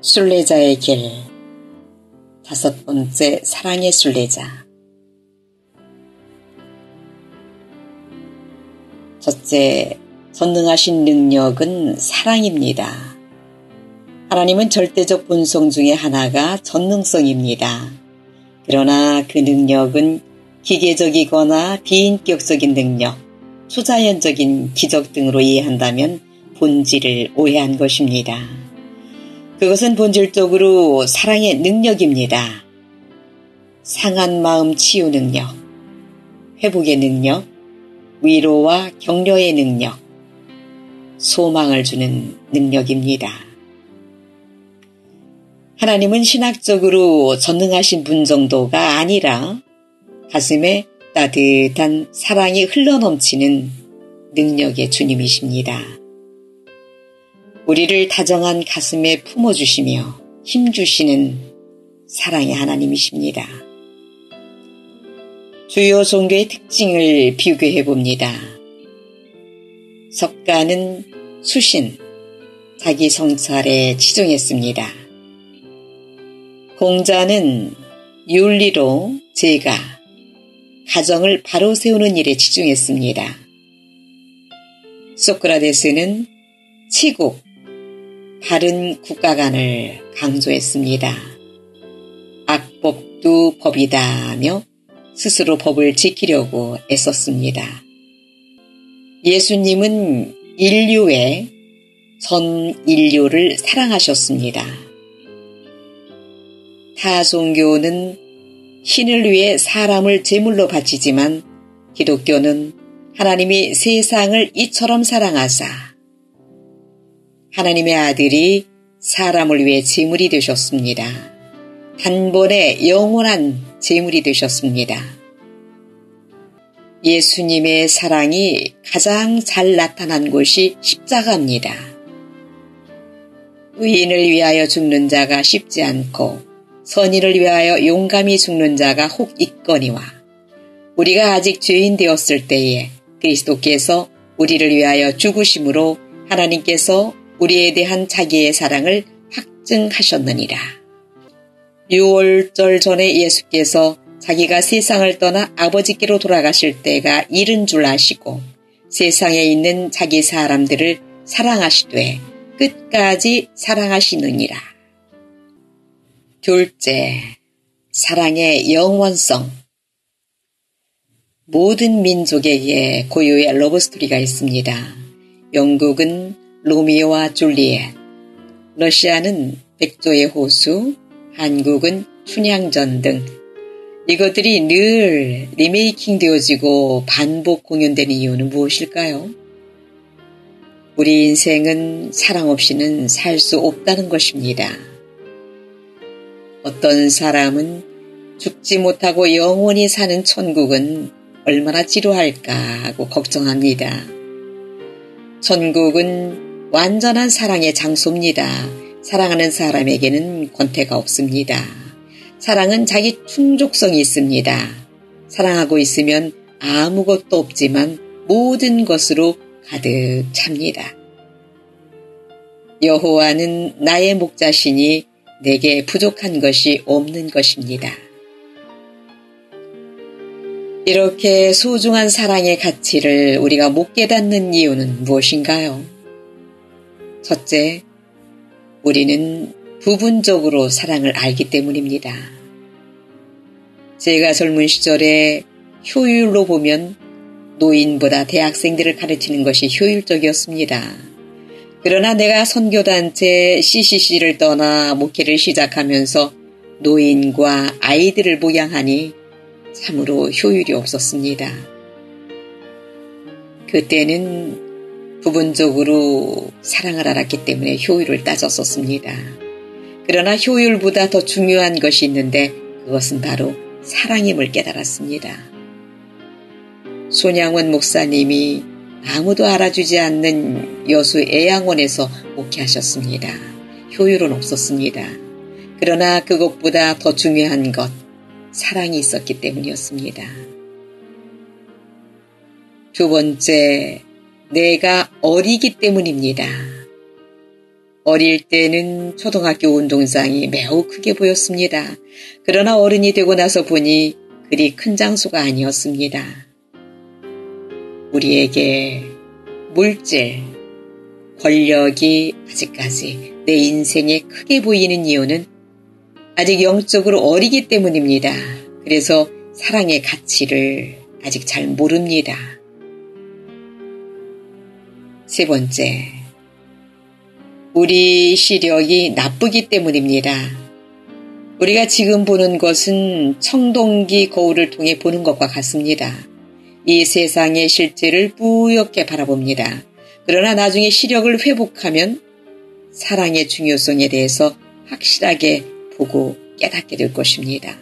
순례자의 길. 5번째 사랑의 순례자. 첫째, 전능하신 능력은 사랑입니다. 하나님은 절대적 본성 중에 하나가 전능성입니다. 그러나 그 능력은 기계적이거나 비인격적인 능력, 초자연적인 기적 등으로 이해한다면 본질을 오해한 것입니다. 그것은 본질적으로 사랑의 능력입니다. 상한 마음 치유 능력, 회복의 능력, 위로와 격려의 능력, 소망을 주는 능력입니다. 하나님은 신학적으로 전능하신 분 정도가 아니라 가슴에 따뜻한 사랑이 흘러넘치는 능력의 주님이십니다. 우리를 다정한 가슴에 품어주시며 힘주시는 사랑의 하나님이십니다. 주요 종교의 특징을 비교해봅니다. 석가는 수신, 자기 성찰에 치중했습니다. 공자는 윤리로 제가, 가정을 바로 세우는 일에 치중했습니다. 소크라테스는 치국, 바른 국가관을 강조했습니다. 악법도 법이다며 스스로 법을 지키려고 애썼습니다. 예수님은 인류의 전 인류를 사랑하셨습니다. 타 종교는 신을 위해 사람을 제물로 바치지만 기독교는 하나님이 세상을 이처럼 사랑하사 하나님의 아들이 사람을 위해 제물이 되셨습니다. 단번에 영원한 제물이 되셨습니다. 예수님의 사랑이 가장 잘 나타난 곳이 십자가입니다. 의인을 위하여 죽는 자가 쉽지 않고 선인을 위하여 용감히 죽는 자가 혹 있거니와 우리가 아직 죄인 되었을 때에 그리스도께서 우리를 위하여 죽으심으로 하나님께서 우리에 대한 자기의 사랑을 확증하셨느니라. 6월절 전에 예수께서 자기가 세상을 떠나 아버지께로 돌아가실 때가 이른 줄 아시고 세상에 있는 자기 사람들을 사랑하시되 끝까지 사랑하시느니라. 둘째, 사랑의 영원성. 모든 민족에게 고유의 러브스토리가 있습니다. 영국은 로미오와 줄리엣, 러시아는 백조의 호수, 한국은 춘향전 등 이것들이 늘 리메이킹 되어지고 반복 공연되는 이유는 무엇일까요? 우리 인생은 사랑 없이는 살 수 없다는 것입니다. 어떤 사람은 죽지 못하고 영원히 사는 천국은 얼마나 지루할까 하고 걱정합니다. 천국은 완전한 사랑의 장소입니다. 사랑하는 사람에게는 권태가 없습니다. 사랑은 자기 충족성이 있습니다. 사랑하고 있으면 아무것도 없지만 모든 것으로 가득 찹니다. 여호와는 나의 목자시니 내게 부족한 것이 없는 것입니다. 이렇게 소중한 사랑의 가치를 우리가 못 깨닫는 이유는 무엇인가요? 첫째, 우리는 부분적으로 사랑을 알기 때문입니다. 제가 젊은 시절에 효율로 보면 노인보다 대학생들을 가르치는 것이 효율적이었습니다. 그러나 내가 선교단체 CCC를 떠나 목회를 시작하면서 노인과 아이들을 목양하니 참으로 효율이 없었습니다. 그때는 부분적으로 사랑을 알았기 때문에 효율을 따졌었습니다. 그러나 효율보다 더 중요한 것이 있는데 그것은 바로 사랑임을 깨달았습니다. 손양원 목사님이 아무도 알아주지 않는 여수 애양원에서 목회하셨습니다. 효율은 없었습니다. 그러나 그것보다 더 중요한 것, 사랑이 있었기 때문이었습니다. 두 번째, 내가 어리기 때문입니다. 어릴 때는 초등학교 운동장이 매우 크게 보였습니다. 그러나 어른이 되고 나서 보니 그리 큰 장소가 아니었습니다. 우리에게 물질, 권력이 아직까지 내 인생에 크게 보이는 이유는 아직 영적으로 어리기 때문입니다. 그래서 사랑의 가치를 아직 잘 모릅니다. 세 번째, 우리 시력이 나쁘기 때문입니다. 우리가 지금 보는 것은 청동기 거울을 통해 보는 것과 같습니다. 이 세상의 실제를 뿌옇게 바라봅니다. 그러나 나중에 시력을 회복하면 사랑의 중요성에 대해서 확실하게 보고 깨닫게 될 것입니다.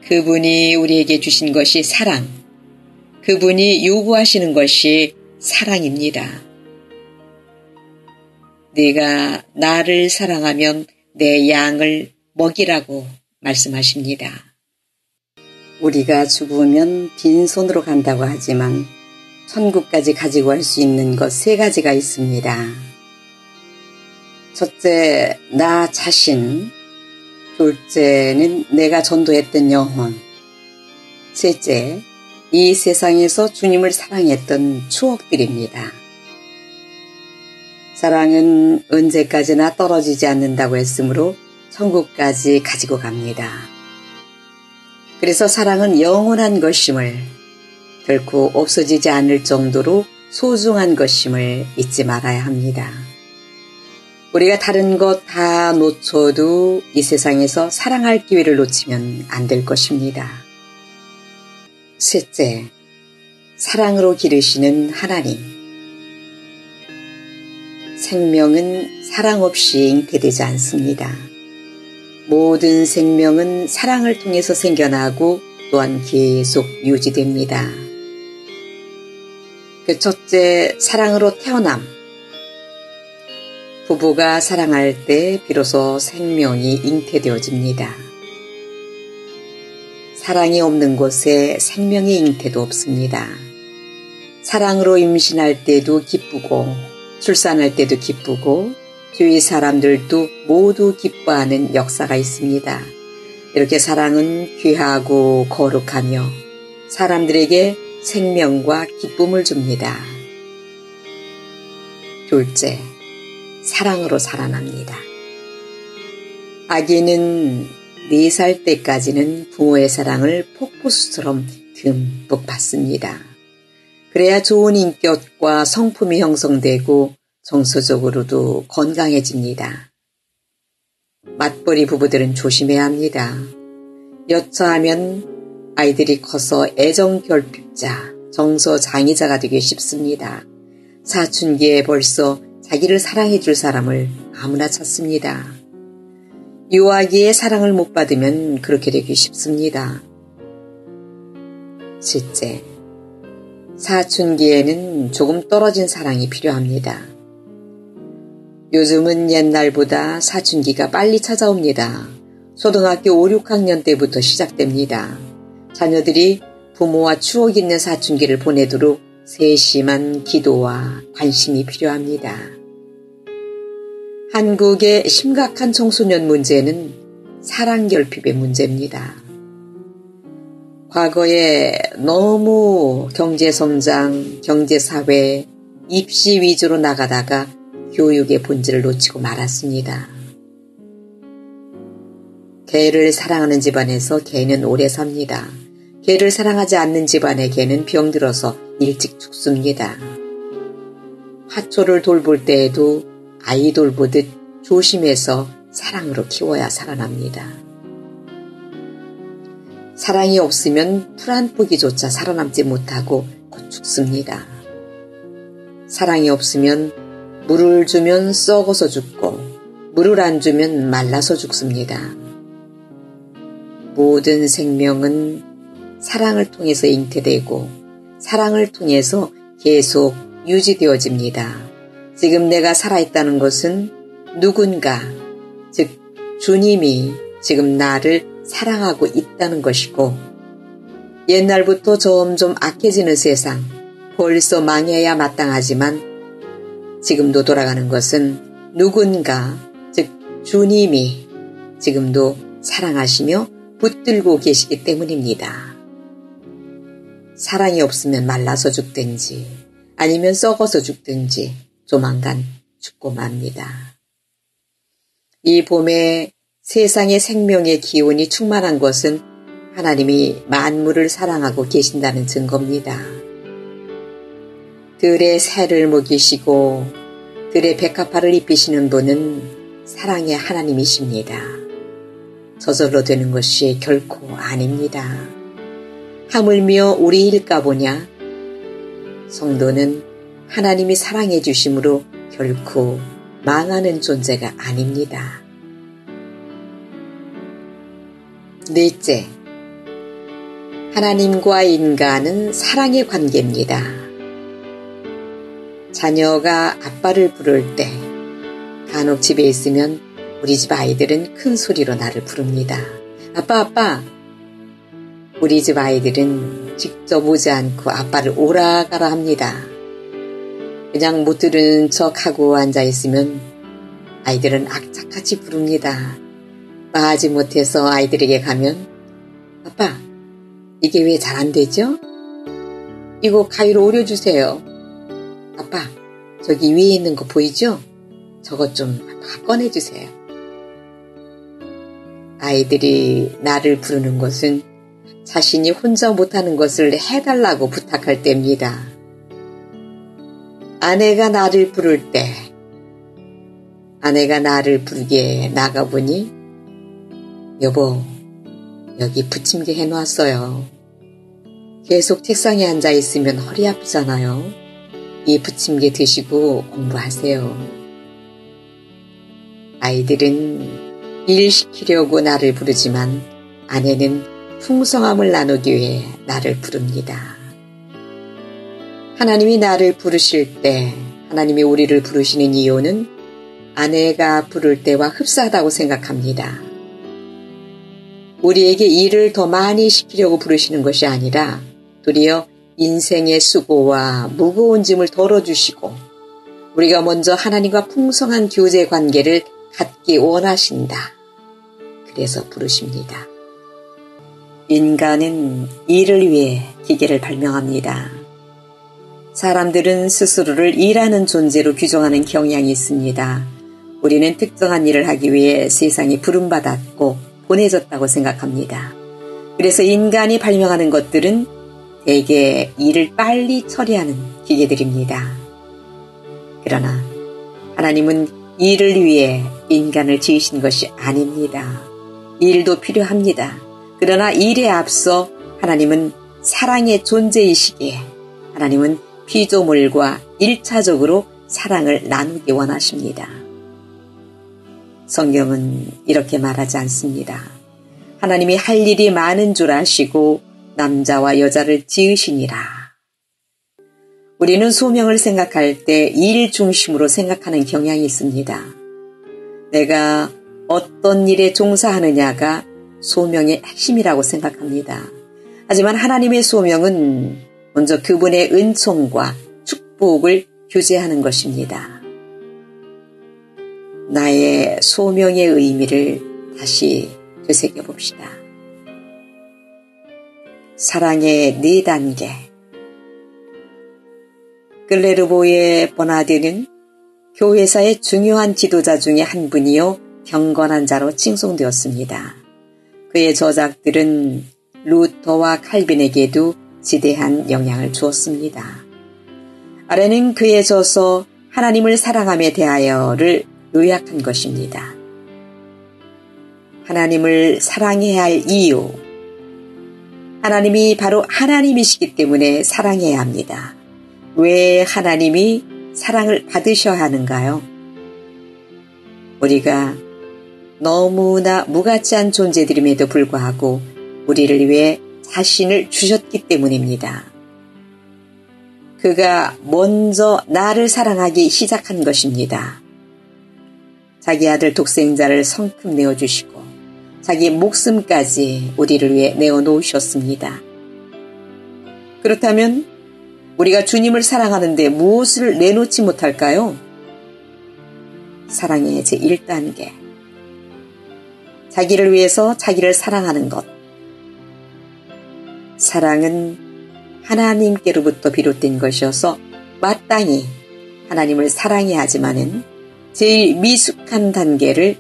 그분이 우리에게 주신 것이 사랑, 그분이 요구하시는 것이 사랑입니다. 네가 나를 사랑하면 내 양을 먹이라고 말씀하십니다. 우리가 죽으면 빈손으로 간다고 하지만 천국까지 가지고 갈 수 있는 것 세 가지가 있습니다. 첫째, 나 자신. 둘째는 내가 전도했던 영혼. 셋째, 이 세상에서 주님을 사랑했던 추억들입니다. 사랑은 언제까지나 떨어지지 않는다고 했으므로 천국까지 가지고 갑니다. 그래서 사랑은 영원한 것임을, 결코 없어지지 않을 정도로 소중한 것임을 잊지 말아야 합니다. 우리가 다른 것 다 놓쳐도 이 세상에서 사랑할 기회를 놓치면 안 될 것입니다. 셋째, 사랑으로 기르시는 하나님. 생명은 사랑 없이 잉태되지 않습니다. 모든 생명은 사랑을 통해서 생겨나고 또한 계속 유지됩니다. 그 첫째, 사랑으로 태어남. 부부가 사랑할 때 비로소 생명이 잉태되어집니다. 사랑이 없는 곳에 생명의 잉태도 없습니다. 사랑으로 임신할 때도 기쁘고 출산할 때도 기쁘고 주위 사람들도 모두 기뻐하는 역사가 있습니다. 이렇게 사랑은 귀하고 거룩하며 사람들에게 생명과 기쁨을 줍니다. 둘째, 사랑으로 살아납니다. 아기는 4살 때까지는 부모의 사랑을 폭포수처럼 듬뿍 받습니다. 그래야 좋은 인격과 성품이 형성되고 정서적으로도 건강해집니다. 맞벌이 부부들은 조심해야 합니다. 여차하면 아이들이 커서 애정결핍자, 정서장애자가 되기 쉽습니다. 사춘기에 벌써 자기를 사랑해줄 사람을 아무나 찾습니다. 유아기에 사랑을 못 받으면 그렇게 되기 쉽습니다. 셋째, 사춘기에는 조금 떨어진 사랑이 필요합니다. 요즘은 옛날보다 사춘기가 빨리 찾아옵니다. 초등학교 5, 6학년 때부터 시작됩니다. 자녀들이 부모와 추억 있는 사춘기를 보내도록 세심한 기도와 관심이 필요합니다. 한국의 심각한 청소년 문제는 사랑결핍의 문제입니다. 과거에 너무 경제성장, 경제사회, 입시 위주로 나가다가 교육의 본질을 놓치고 말았습니다. 개를 사랑하는 집안에서 개는 오래 삽니다. 개를 사랑하지 않는 집안의 개는 병들어서 일찍 죽습니다. 화초를 돌볼 때에도 아이 돌보듯 조심해서 사랑으로 키워야 살아납니다. 사랑이 없으면 풀 한 포기조차 살아남지 못하고 곧 죽습니다. 사랑이 없으면 물을 주면 썩어서 죽고 물을 안 주면 말라서 죽습니다. 모든 생명은 사랑을 통해서 잉태되고 사랑을 통해서 계속 유지되어집니다. 지금 내가 살아있다는 것은 누군가, 즉 주님이 지금 나를 사랑하고 있다는 것이고 옛날부터 점점 악해지는 세상, 벌써 망해야 마땅하지만 지금도 돌아가는 것은 누군가, 즉 주님이 지금도 사랑하시며 붙들고 계시기 때문입니다. 사랑이 없으면 말라서 죽든지 아니면 썩어서 죽든지 조만간 죽고 맙니다. 이 봄에 세상의 생명의 기운이 충만한 것은 하나님이 만물을 사랑하고 계신다는 증거입니다. 들의 새를 먹이시고 들의 백합화를 입히시는 분은 사랑의 하나님이십니다. 저절로 되는 것이 결코 아닙니다. 하물며 우리일까 보냐? 성도는 하나님이 사랑해 주심으로 결코 망하는 존재가 아닙니다. 넷째, 하나님과 인간은 사랑의 관계입니다. 자녀가 아빠를 부를 때 간혹 집에 있으면 우리 집 아이들은 큰 소리로 나를 부릅니다. 아빠, 아빠. 우리 집 아이들은 직접 오지 않고 아빠를 오라 가라 합니다. 그냥 못 들은 척하고 앉아있으면 아이들은 악착같이 부릅니다. 마지 못해서 아이들에게 가면 아빠, 이게 왜 잘 안 되죠? 이거 가위로 오려주세요. 아빠, 저기 위에 있는 거 보이죠? 저것 좀 꺼내주세요. 아이들이 나를 부르는 것은 자신이 혼자 못하는 것을 해달라고 부탁할 때입니다. 아내가 나를 부를 때 아내가 나를 부르게 나가보니 여보, 여기 부침개 해놨어요. 계속 책상에 앉아있으면 허리 아프잖아요. 이 부침개 드시고 공부하세요. 아이들은 일 시키려고 나를 부르지만 아내는 풍성함을 나누기 위해 나를 부릅니다. 하나님이 나를 부르실 때 하나님이 우리를 부르시는 이유는 아내가 부를 때와 흡사하다고 생각합니다. 우리에게 일을 더 많이 시키려고 부르시는 것이 아니라 도리어 인생의 수고와 무거운 짐을 덜어주시고 우리가 먼저 하나님과 풍성한 교제 관계를 갖기 원하신다. 그래서 부르십니다. 인간은 일을 위해 기계를 발명합니다. 사람들은 스스로를 일하는 존재로 규정하는 경향이 있습니다. 우리는 특정한 일을 하기 위해 세상에 부름받았고 보내졌다고 생각합니다. 그래서 인간이 발명하는 것들은 대개 일을 빨리 처리하는 기계들입니다. 그러나 하나님은 일을 위해 인간을 지으신 것이 아닙니다. 일도 필요합니다. 그러나 일에 앞서 하나님은 사랑의 존재이시기에 하나님은 피조물과 1차적으로 사랑을 나누기 원하십니다. 성경은 이렇게 말하지 않습니다. 하나님이 할 일이 많은 줄 아시고 남자와 여자를 지으시니라. 우리는 소명을 생각할 때 일 중심으로 생각하는 경향이 있습니다. 내가 어떤 일에 종사하느냐가 소명의 핵심이라고 생각합니다. 하지만 하나님의 소명은 먼저 그분의 은총과 축복을 교제하는 것입니다. 나의 소명의 의미를 다시 되새겨봅시다. 사랑의 4단계. 글레르보의 버나드는 교회사의 중요한 지도자 중에 한 분이요 경건한 자로 칭송되었습니다. 그의 저작들은 루터와 칼빈에게도 지대한 영향을 주었습니다. 아래는 그의 저서 하나님을 사랑함에 대하여를 요약한 것입니다. 하나님을 사랑해야 할 이유. 하나님이 바로 하나님이시기 때문에 사랑해야 합니다. 왜 하나님이 사랑을 받으셔야 하는가요? 우리가 너무나 무가치한 존재들임에도 불구하고 우리를 위해 자신을 주셨기 때문입니다. 그가 먼저 나를 사랑하기 시작한 것입니다. 자기 아들 독생자를 성큼 내어주시고 자기 목숨까지 우리를 위해 내어놓으셨습니다. 그렇다면 우리가 주님을 사랑하는데 무엇을 내놓지 못할까요? 사랑의 제1단계. 자기를 위해서 자기를 사랑하는 것. 사랑은 하나님께로부터 비롯된 것이어서 마땅히 하나님을 사랑해야 하지만은 제일 미숙한 단계를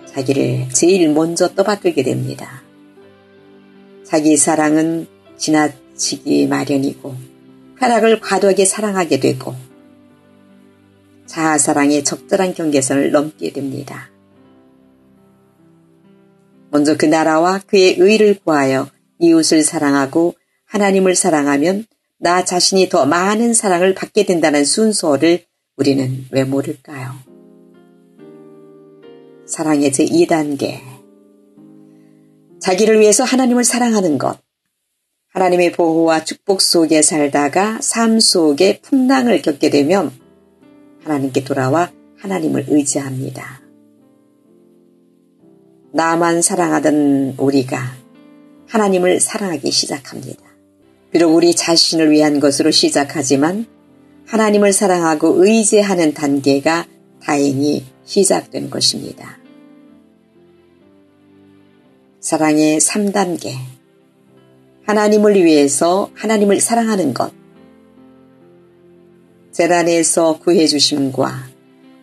자기를 제일 먼저 떠받들게 됩니다. 자기 사랑은 지나치기 마련이고 쾌락을 과도하게 사랑하게 되고 자아사랑의 적절한 경계선을 넘게 됩니다. 먼저 그 나라와 그의 의를 구하여 이웃을 사랑하고 하나님을 사랑하면 나 자신이 더 많은 사랑을 받게 된다는 순서를 우리는 왜 모를까요? 사랑의 제2단계. 자기를 위해서 하나님을 사랑하는 것. 하나님의 보호와 축복 속에 살다가 삶 속에 풍랑을 겪게 되면 하나님께 돌아와 하나님을 의지합니다. 나만 사랑하던 우리가 하나님을 사랑하기 시작합니다. 비록 우리 자신을 위한 것으로 시작하지만 하나님을 사랑하고 의지하는 단계가 다행히 시작된 것입니다. 사랑의 3단계. 하나님을 위해서 하나님을 사랑하는 것. 재난에서 구해주심과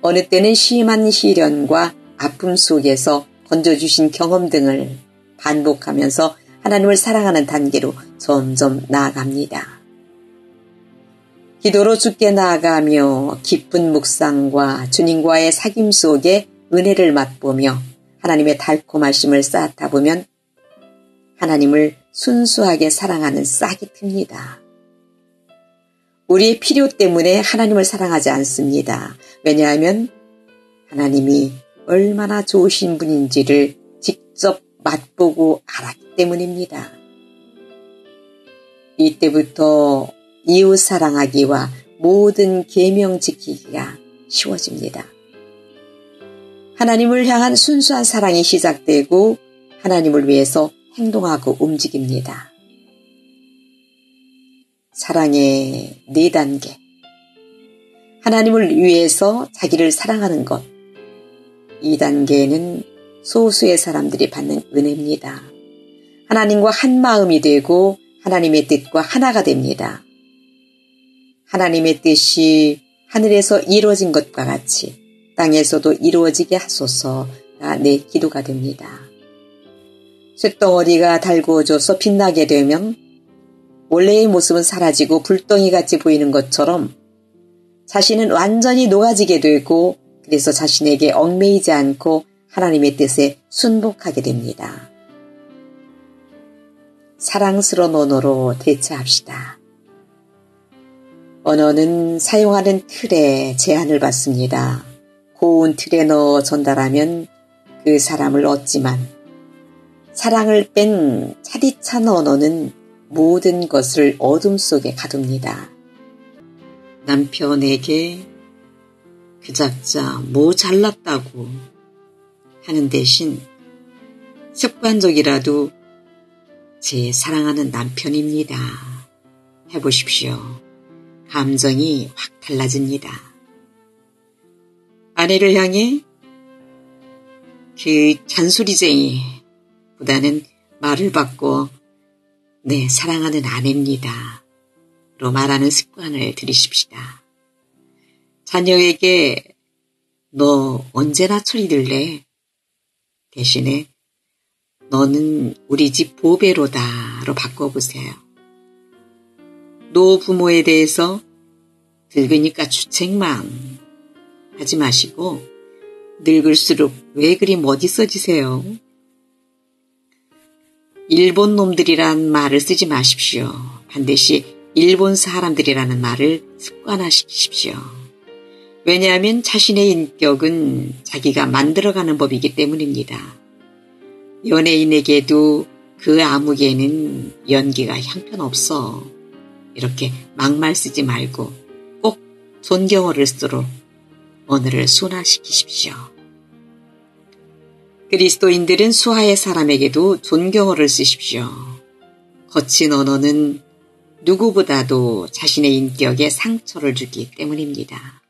어느 때는 심한 시련과 아픔 속에서 건져주신 경험 등을 반복하면서 하나님을 사랑하는 단계로 점점 나아갑니다. 기도로 주께 나아가며 깊은 묵상과 주님과의 사귐 속에 은혜를 맛보며 하나님의 달콤하심을 쌓다 보면 하나님을 순수하게 사랑하는 싹이 틉니다. 우리의 필요 때문에 하나님을 사랑하지 않습니다. 왜냐하면 하나님이 얼마나 좋으신 분인지를 직접 맛보고 알았기 때문입니다. 이때부터 이웃 사랑하기와 모든 계명 지키기가 쉬워집니다. 하나님을 향한 순수한 사랑이 시작되고 하나님을 위해서 행동하고 움직입니다. 사랑의 4단계. 하나님을 위해서 자기를 사랑하는 것. 2단계는 소수의 사람들이 받는 은혜입니다. 하나님과 한 마음이 되고 하나님의 뜻과 하나가 됩니다. 하나님의 뜻이 하늘에서 이루어진 것과 같이 땅에서도 이루어지게 하소서가 내 기도가 됩니다. 쇳덩어리가 달구어져서 빛나게 되면 원래의 모습은 사라지고 불덩이같이 보이는 것처럼 자신은 완전히 녹아지게 되고 그래서 자신에게 얽매이지 않고 하나님의 뜻에 순복하게 됩니다. 사랑스러운 언어로 대처합시다. 언어는 사용하는 틀에 제한을 받습니다. 고운 틀에 넣어 전달하면 그 사람을 얻지만 사랑을 뺀 차디찬 언어는 모든 것을 어둠 속에 가둡니다. 남편에게 그 작자 뭐 잘났다고 하는 대신 습관적이라도 제 사랑하는 남편입니다. 해보십시오. 감정이 확 달라집니다. 아내를 향해 그 잔소리쟁이 보다는 말을 바꿔 네, 사랑하는 아내입니다. 로 말하는 습관을 들이십시다. 자녀에게 너 언제나 처리될래? 대신에 너는 우리 집 보배로다 로 바꿔보세요. 노부모에 대해서 늙으니까 주책만 하지 마시고 늙을수록 왜 그리 멋있어지세요? 일본 놈들이란 말을 쓰지 마십시오. 반드시 일본 사람들이라는 말을 습관화시키십시오. 왜냐하면 자신의 인격은 자기가 만들어가는 법이기 때문입니다. 연예인에게도 그 아무개는 연기가 형편없어. 이렇게 막말 쓰지 말고 꼭 존경어를 쓰도록 언어를 순화시키십시오. 그리스도인들은 수하의 사람에게도 존경어를 쓰십시오. 거친 언어는 누구보다도 자신의 인격에 상처를 주기 때문입니다.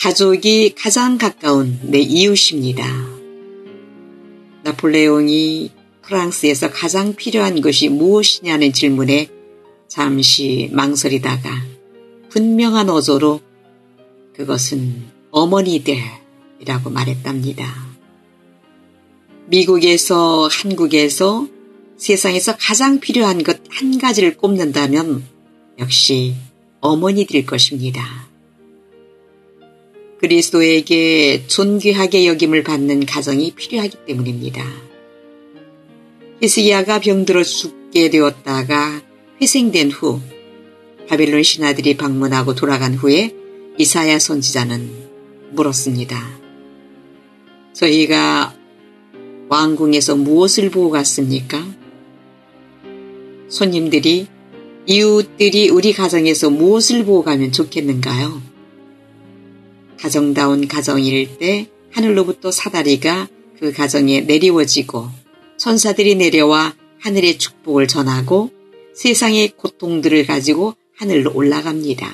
가족이 가장 가까운 내 이웃입니다. 나폴레옹이 프랑스에서 가장 필요한 것이 무엇이냐는 질문에 잠시 망설이다가 분명한 어조로 그것은 어머니들이라고 말했답니다. 미국에서 한국에서 세상에서 가장 필요한 것 한 가지를 꼽는다면 역시 어머니들일 것입니다. 그리스도에게 존귀하게 여김을 받는 가정이 필요하기 때문입니다. 히스기야가 병들어 죽게 되었다가 회생된 후 바벨론 신하들이 방문하고 돌아간 후에 이사야 선지자는 물었습니다. 저희가 왕궁에서 무엇을 보고 갔습니까? 손님들이 이웃들이 우리 가정에서 무엇을 보고 가면 좋겠는가요? 가정다운 가정일 때 하늘로부터 사다리가 그 가정에 내리워지고 천사들이 내려와 하늘의 축복을 전하고 세상의 고통들을 가지고 하늘로 올라갑니다.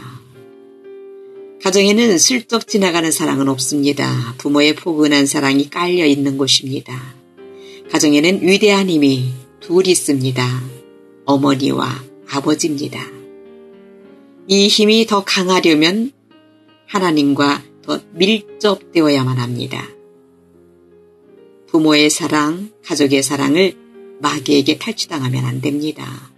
가정에는 슬쩍 지나가는 사랑은 없습니다. 부모의 포근한 사랑이 깔려 있는 곳입니다. 가정에는 위대한 힘이 둘 있습니다. 어머니와 아버지입니다. 이 힘이 더 강하려면 하나님과 더 밀접되어야만 합니다. 부모의 사랑, 가족의 사랑을 마귀에게 탈취당하면 안 됩니다.